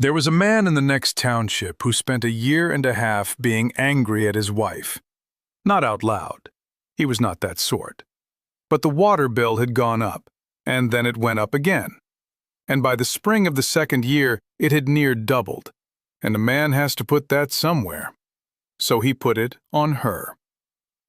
There was a man in the next township who spent a year and a half being angry at his wife. Not out loud. He was not that sort. But the water bill had gone up, and then it went up again. And by the spring of the second year, it had near doubled. And a man has to put that somewhere. So he put it on her.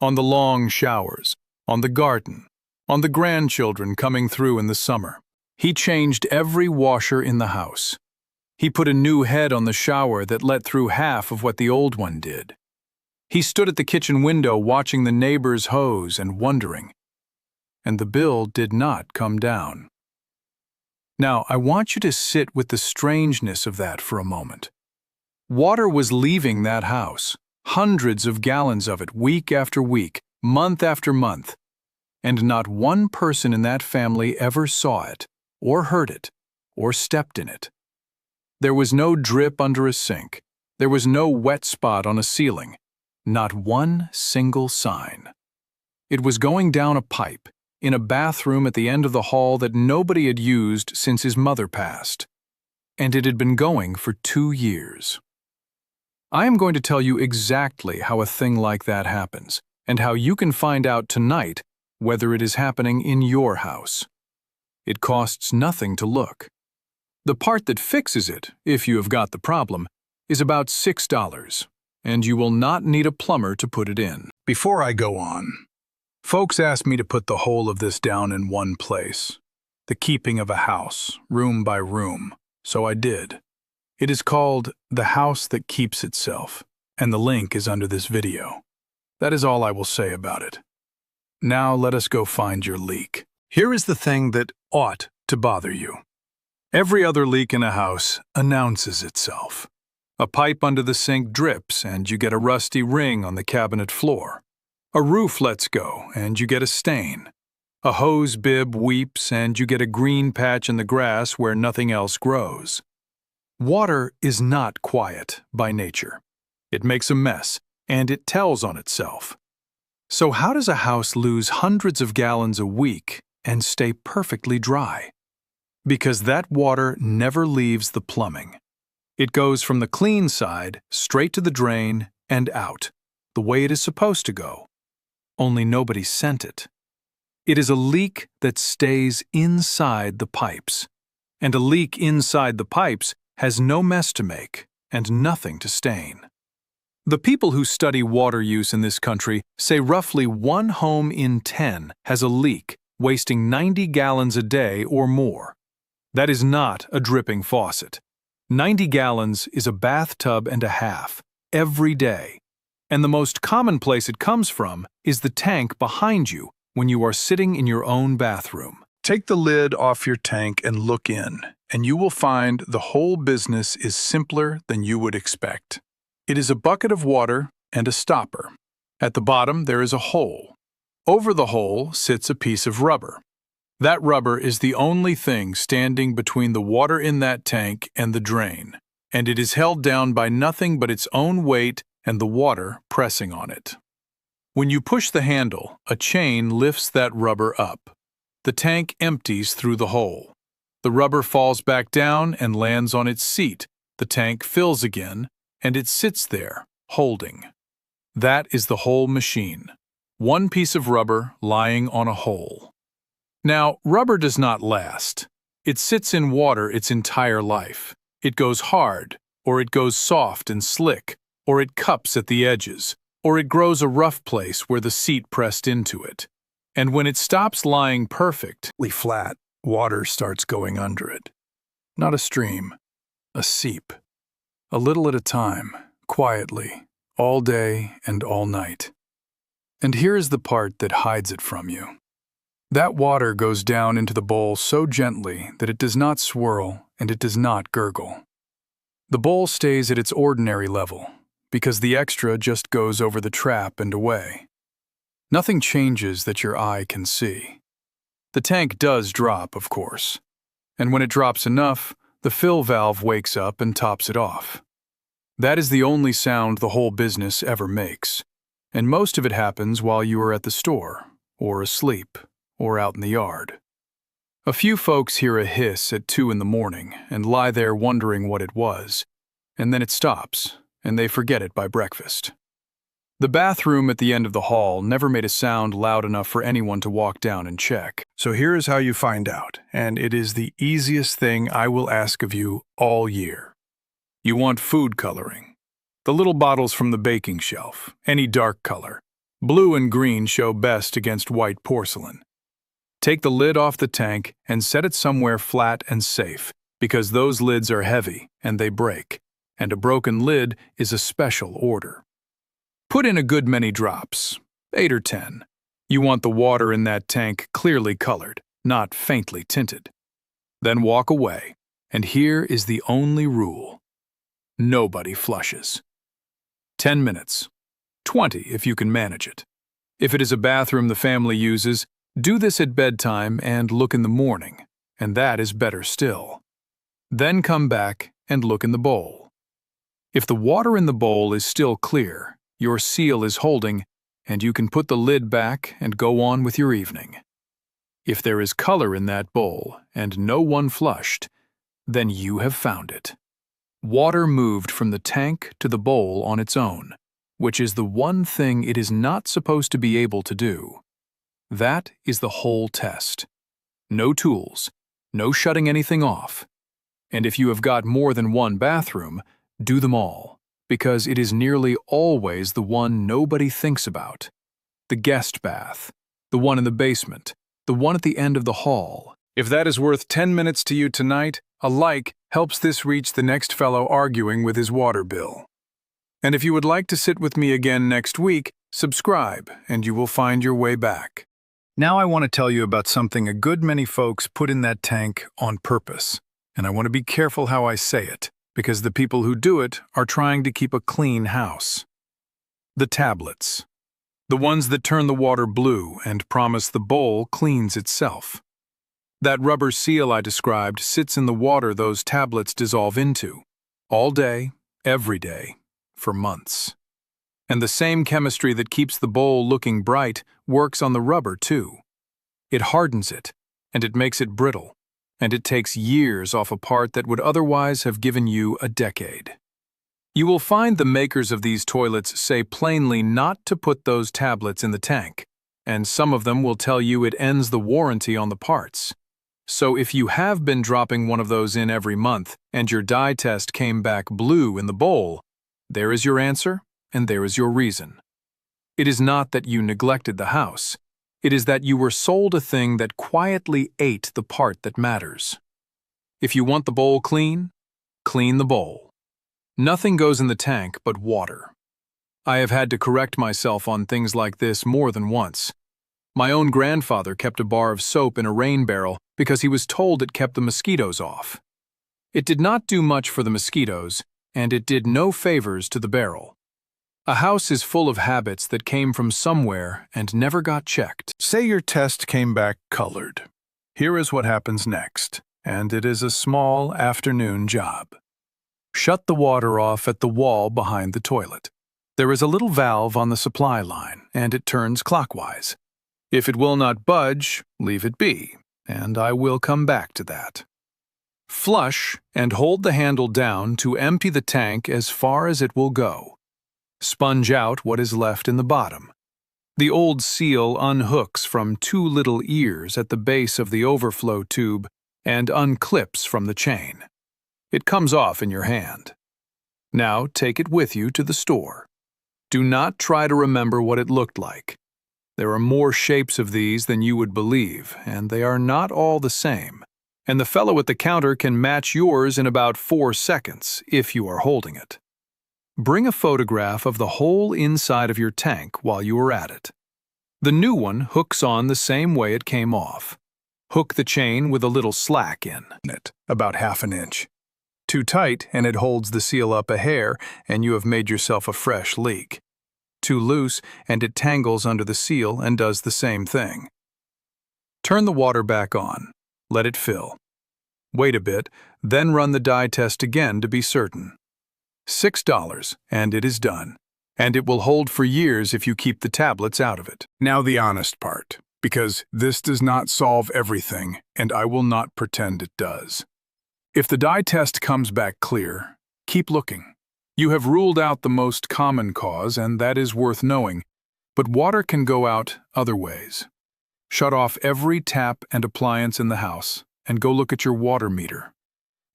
On the long showers, on the garden, on the grandchildren coming through in the summer. He changed every washer in the house. He put a new head on the shower that let through half of what the old one did. He stood at the kitchen window watching the neighbors hose and wondering. And the bill did not come down. Now, I want you to sit with the strangeness of that for a moment. Water was leaving that house, hundreds of gallons of it week after week, month after month, and not one person in that family ever saw it, or heard it, or stepped in it. There was no drip under a sink. There was no wet spot on a ceiling. Not one single sign. It was going down a pipe, in a bathroom at the end of the hall that nobody had used since his mother passed. And it had been going for 2 years. I am going to tell you exactly how a thing like that happens, and how you can find out tonight whether it is happening in your house. It costs nothing to look. The part that fixes it, if you have got the problem, is about $6, and you will not need a plumber to put it in. Before I go on, folks asked me to put the whole of this down in one place, the keeping of a house, room by room, so I did. It is called The House That Keeps Itself, and the link is under this video. That is all I will say about it. Now let us go find your leak. Here is the thing that ought to bother you. Every other leak in a house announces itself. A pipe under the sink drips and you get a rusty ring on the cabinet floor. A roof lets go and you get a stain. A hose bib weeps and you get a green patch in the grass where nothing else grows. Water is not quiet by nature. It makes a mess, and it tells on itself. So how does a house lose hundreds of gallons a week and stay perfectly dry? Because that water never leaves the plumbing. It goes from the clean side straight to the drain and out, the way it is supposed to go. Only nobody sent it. It is a leak that stays inside the pipes. And a leak inside the pipes has no mess to make and nothing to stain. The people who study water use in this country say roughly 1 home in 10 has a leak, wasting 90 gallons a day or more. That is not a dripping faucet. 90 gallons is a bathtub and a half, every day. And the most common place it comes from is the tank behind you when you are sitting in your own bathroom. Take the lid off your tank and look in, and you will find the whole business is simpler than you would expect. It is a bucket of water and a stopper. At the bottom there is a hole. Over the hole sits a piece of rubber. That rubber is the only thing standing between the water in that tank and the drain, and it is held down by nothing but its own weight and the water pressing on it. When you push the handle, a chain lifts that rubber up. The tank empties through the hole. The rubber falls back down and lands on its seat. The tank fills again, and it sits there, holding. That is the whole machine. One piece of rubber lying on a hole. Now, rubber does not last. It sits in water its entire life. It goes hard, or it goes soft and slick, or it cups at the edges, or it grows a rough place where the seat pressed into it. And when it stops lying perfectly flat, water starts going under it. Not a stream, a seep. A little at a time, quietly, all day and all night. And here is the part that hides it from you. That water goes down into the bowl so gently that it does not swirl and it does not gurgle. The bowl stays at its ordinary level, because the extra just goes over the trap and away. Nothing changes that your eye can see. The tank does drop, of course, and when it drops enough, the fill valve wakes up and tops it off. That is the only sound the whole business ever makes, and most of it happens while you are at the store, or asleep, or out in the yard. A few folks hear a hiss at 2 in the morning and lie there wondering what it was, and then it stops, and they forget it by breakfast. The bathroom at the end of the hall never made a sound loud enough for anyone to walk down and check. So here is how you find out, and it is the easiest thing I will ask of you all year. You want food coloring. The little bottles from the baking shelf, any dark color. Blue and green show best against white porcelain. Take the lid off the tank and set it somewhere flat and safe, because those lids are heavy and they break, and a broken lid is a special order. Put in a good many drops, 8 or 10. You want the water in that tank clearly colored, not faintly tinted. Then walk away, and here is the only rule. Nobody flushes. 10 minutes. 20 if you can manage it. If it is a bathroom the family uses, do this at bedtime and look in the morning, and that is better still. Then come back and look in the bowl. If the water in the bowl is still clear, your seal is holding, and you can put the lid back and go on with your evening. If there is color in that bowl and no one flushed, then you have found it. Water moved from the tank to the bowl on its own, which is the one thing it is not supposed to be able to do. That is the whole test. No tools, no shutting anything off. And if you have got more than one bathroom, do them all, because it is nearly always the one nobody thinks about. The guest bath, the one in the basement, the one at the end of the hall. If that is worth 10 minutes to you tonight, a like helps this reach the next fellow arguing with his water bill. And if you would like to sit with me again next week, subscribe and you will find your way back. Now I want to tell you about something a good many folks put in that tank on purpose, and I want to be careful how I say it, because the people who do it are trying to keep a clean house. The tablets. The ones that turn the water blue and promise the bowl cleans itself. That rubber seal I described sits in the water those tablets dissolve into, all day, every day, for months. And the same chemistry that keeps the bowl looking bright works on the rubber too. It hardens it, and it makes it brittle, and it takes years off a part that would otherwise have given you a decade. You will find the makers of these toilets say plainly not to put those tablets in the tank, and some of them will tell you it ends the warranty on the parts. So if you have been dropping one of those in every month and your dye test came back blue in the bowl, there is your answer, and there is your reason. It is not that you neglected the house. It is that you were sold a thing that quietly ate the part that matters. If you want the bowl clean, clean the bowl. Nothing goes in the tank but water. I have had to correct myself on things like this more than once. My own grandfather kept a bar of soap in a rain barrel because he was told it kept the mosquitoes off. It did not do much for the mosquitoes, and it did no favors to the barrel. A house is full of habits that came from somewhere and never got checked. Say your test came back colored. Here is what happens next, and it is a small afternoon job. Shut the water off at the wall behind the toilet. There is a little valve on the supply line, and it turns clockwise. If it will not budge, leave it be, and I will come back to that. Flush and hold the handle down to empty the tank as far as it will go. Sponge out what is left in the bottom. The old seal unhooks from 2 little ears at the base of the overflow tube and unclips from the chain. It comes off in your hand. Now take it with you to the store. Do not try to remember what it looked like. There are more shapes of these than you would believe, and they are not all the same. And the fellow at the counter can match yours in about 4 seconds if you are holding it. Bring a photograph of the whole inside of your tank while you are at it. The new one hooks on the same way it came off. Hook the chain with a little slack in it, about 1/2 inch. Too tight and it holds the seal up a hair and you have made yourself a fresh leak. Too loose and it tangles under the seal and does the same thing. Turn the water back on. Let it fill. Wait a bit, then run the dye test again to be certain. $6, and it is done. And it will hold for years if you keep the tablets out of it. Now the honest part. because this does not solve everything, and I will not pretend it does. If the dye test comes back clear, keep looking. You have ruled out the most common cause, and that is worth knowing, but water can go out other ways. Shut off every tap and appliance in the house, and go look at your water meter.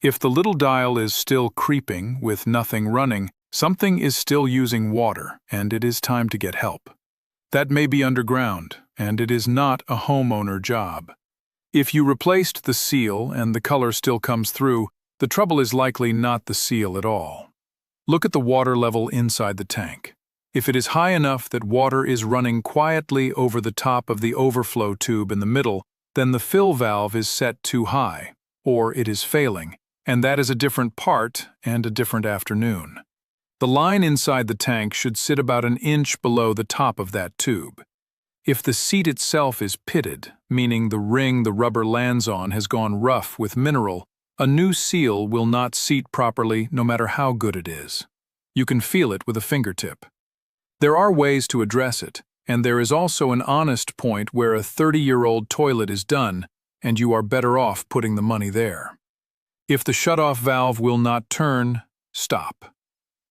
If the little dial is still creeping with nothing running, something is still using water, and it is time to get help. That may be underground, and it is not a homeowner job. If you replaced the seal and the color still comes through, the trouble is likely not the seal at all. Look at the water level inside the tank. If it is high enough that water is running quietly over the top of the overflow tube in the middle, then the fill valve is set too high, or it is failing, and that is a different part and a different afternoon. The line inside the tank should sit about an inch below the top of that tube. If the seat itself is pitted, meaning the ring the rubber lands on has gone rough with mineral, a new seal will not seat properly no matter how good it is. You can feel it with a fingertip. There are ways to address it, and there is also an honest point where a 30-year-old toilet is done, and you are better off putting the money there. If the shutoff valve will not turn, stop.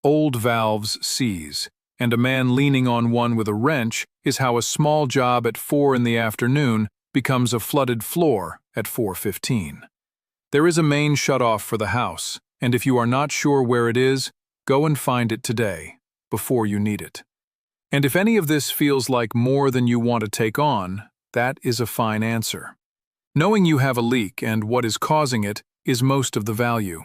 Old valves seize, and a man leaning on one with a wrench is how a small job at 4 in the afternoon becomes a flooded floor at 4:15. There is a main shutoff for the house, and if you are not sure where it is, go and find it today, before you need it. And if any of this feels like more than you want to take on, that is a fine answer. Knowing you have a leak and what is causing it is most of the value.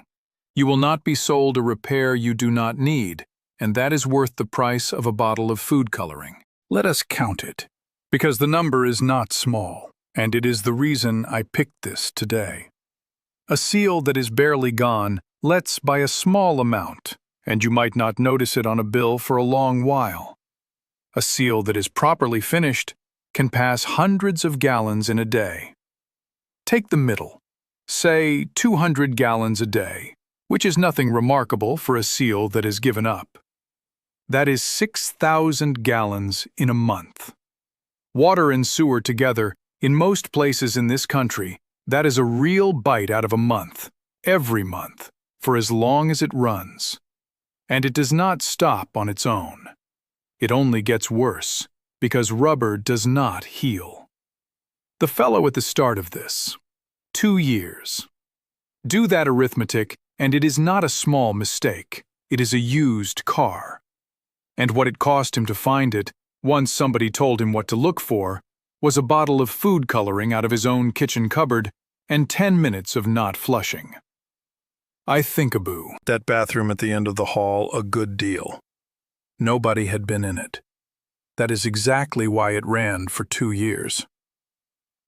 You will not be sold a repair you do not need, and that is worth the price of a bottle of food coloring. Let us count it, because the number is not small, and it is the reason I picked this today. A seal that is barely gone lets by a small amount, and you might not notice it on a bill for a long while. A seal that is properly finished can pass hundreds of gallons in a day. Take the middle, say 200 gallons a day, which is nothing remarkable for a seal that is given up. That is 6,000 gallons in a month. Water and sewer together, in most places in this country, that is a real bite out of a month, every month, for as long as it runs. And it does not stop on its own. It only gets worse, because rubber does not heal. The fellow at the start of this, 2 years. Do that arithmetic, and it is not a small mistake. It is a used car. And what it cost him to find it, once somebody told him what to look for, was a bottle of food coloring out of his own kitchen cupboard and 10 minutes of not flushing. I think-a-boo that bathroom at the end of the hall a good deal. Nobody had been in it. That is exactly why it ran for 2 years.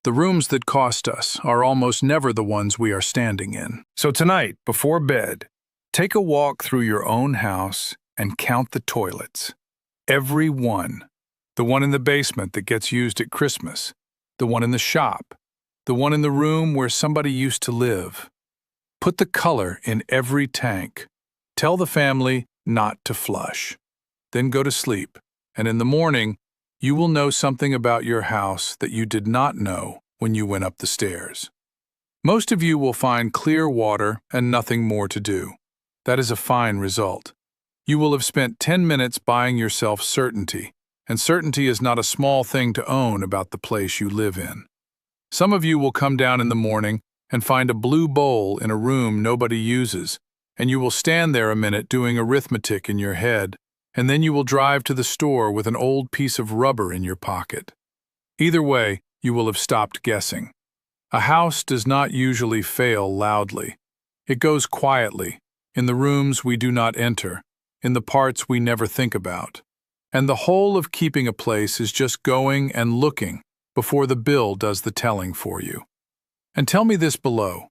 The rooms that cost us are almost never the ones we are standing in. So tonight, before bed, take a walk through your own house and count the toilets. Every one. The one in the basement that gets used at Christmas. The one in the shop. The one in the room where somebody used to live. Put the color in every tank. Tell the family not to flush. Then go to sleep, and in the morning, you will know something about your house that you did not know when you went up the stairs. Most of you will find clear water and nothing more to do. That is a fine result. You will have spent 10 minutes buying yourself certainty, and certainty is not a small thing to own about the place you live in. Some of you will come down in the morning and find a blue bowl in a room nobody uses, and you will stand there a minute doing arithmetic in your head, and then you will drive to the store with an old piece of rubber in your pocket. Either way, you will have stopped guessing. A house does not usually fail loudly. It goes quietly, in the rooms we do not enter, in the parts we never think about. And the whole of keeping a place is just going and looking before the bill does the telling for you. And tell me this below.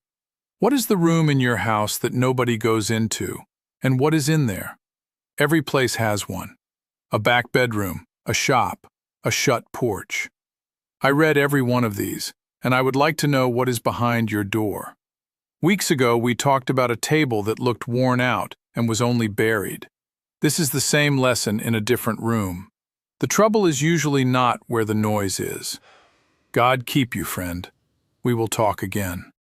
What is the room in your house that nobody goes into, and what is in there? Every place has one. A back bedroom, a shop, a shut porch. I read every one of these, and I would like to know what is behind your door. Weeks ago, we talked about a table that looked worn out and was only buried. This is the same lesson in a different room. The trouble is usually not where the noise is. God keep you, friend. We will talk again.